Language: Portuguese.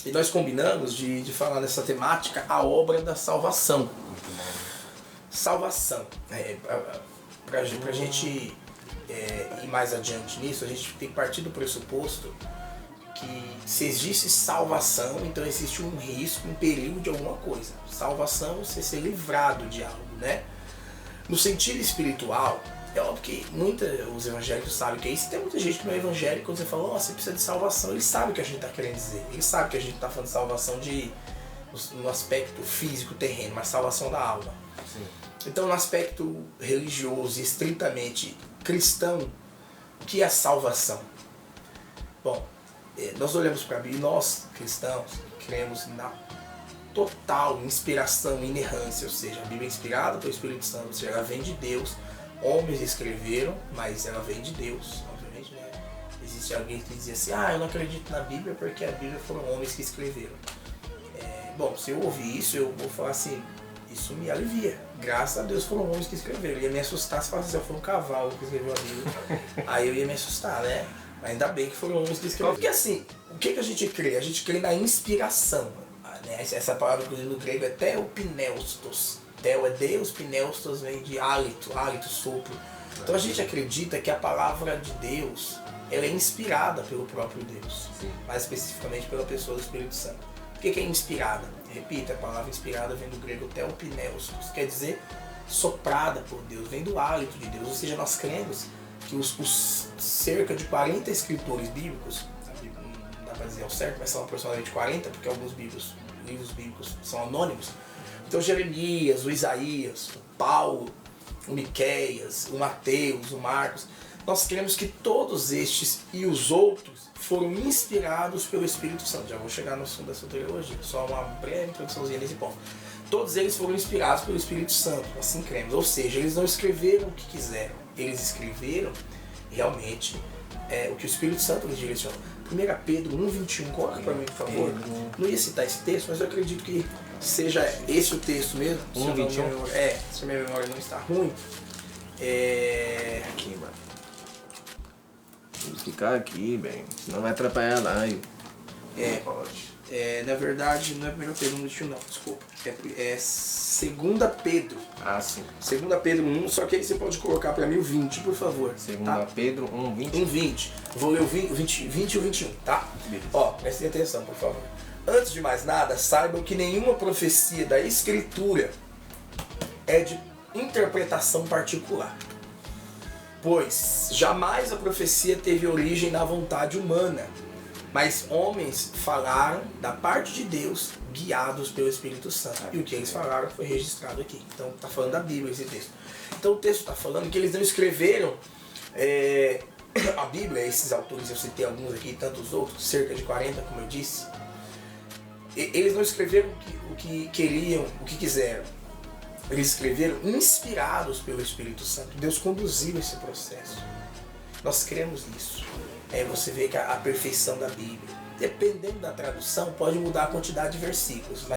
E nós combinamos de falar nessa temática a obra da salvação. Salvação. Pra gente ir mais adiante nisso, a gente tem que partir do pressuposto que se existe salvação, então existe um risco, um perigo de alguma coisa. Salvação é você ser livrado de algo, né? No sentido espiritual, é óbvio que os evangélicos sabem que é isso. Tem muita gente que não é evangélico, quando você fala, você precisa de salvação, eles sabem o que a gente está querendo dizer. Eles sabem que a gente está falando de salvação no aspecto físico, terreno, mas salvação da alma. Sim. Então, no aspecto religioso e estritamente cristão, o que é a salvação? Bom, nós olhamos para a Bíblia e nós, cristãos, cremos na total inspiração, inerrância, ou seja, a Bíblia é inspirada pelo Espírito Santo, ou seja, ela vem de Deus. Homens escreveram, mas ela vem de Deus, obviamente, né? Existe alguém que dizia assim, eu não acredito na Bíblia porque a Bíblia foram homens que escreveram. Bom, se eu ouvir isso, eu vou falar assim, isso me alivia. Graças a Deus foram homens que escreveram. Eu ia me assustar se falasse assim, foi um cavalo que escreveu a Bíblia. Aí eu ia me assustar, né? Ainda bem que foram homens que escreveram. Porque assim, o que a gente crê? A gente crê na inspiração. Né? Essa palavra, inclusive, no grego é theopneustos. Theo é Deus, pneustos vem de hálito, sopro. Então a gente acredita que a palavra de Deus ela é inspirada pelo próprio Deus. Sim. Mais especificamente pela pessoa do Espírito Santo. O que é inspirada? Repita, a palavra inspirada vem do grego theopneustos, quer dizer soprada por Deus, vem do hálito de Deus. Ou seja, nós cremos que os cerca de 40 escritores bíblicos, não dá para dizer ao certo, mas são aproximadamente 40, porque alguns livros bíblicos são anônimos. Então Jeremias, o Isaías, o Paulo, o Miqueias, o Mateus, o Marcos, nós cremos que todos estes e os outros foram inspirados pelo Espírito Santo. Já vou chegar no assunto da soteriologia, só uma breve introduçãozinha nesse ponto. Todos eles foram inspirados pelo Espírito Santo, assim cremos. Ou seja, eles não escreveram o que quiseram, eles escreveram realmente o que o Espírito Santo lhes direcionou. 1 Pedro 1,21, coloca para mim, por favor. Não ia citar esse texto, mas eu acredito que seja esse o texto mesmo. 1,21? Se a minha memória não está ruim. Aqui, mano. Vamos ficar aqui, bem. Senão vai atrapalhar a live. Na verdade, não é 1 Pedro 1,21 não, desculpa. É 2 Pedro. Ah, sim. 2 Pedro 1, só que aí você pode colocar para mim o 20, por favor. 2 tá? Pedro 1,20. 1,20. Vou ler o 20 e o 21, tá? Beleza. Prestem atenção, por favor. Antes de mais nada, saibam que nenhuma profecia da Escritura é de interpretação particular. Pois jamais a profecia teve origem na vontade humana, mas homens falaram da parte de Deus, guiados pelo Espírito Santo. E o que eles falaram foi registrado aqui. Então está falando da Bíblia esse texto. Então o texto está falando que eles não escreveram a Bíblia, esses autores, eu citei alguns aqui e tantos outros, cerca de 40, como eu disse. Eles não escreveram o que queriam, o que quiseram. Eles escreveram inspirados pelo Espírito Santo. Deus conduziu esse processo. Nós cremos nisso. Você vê que a perfeição da Bíblia, dependendo da tradução, pode mudar a quantidade de versículos.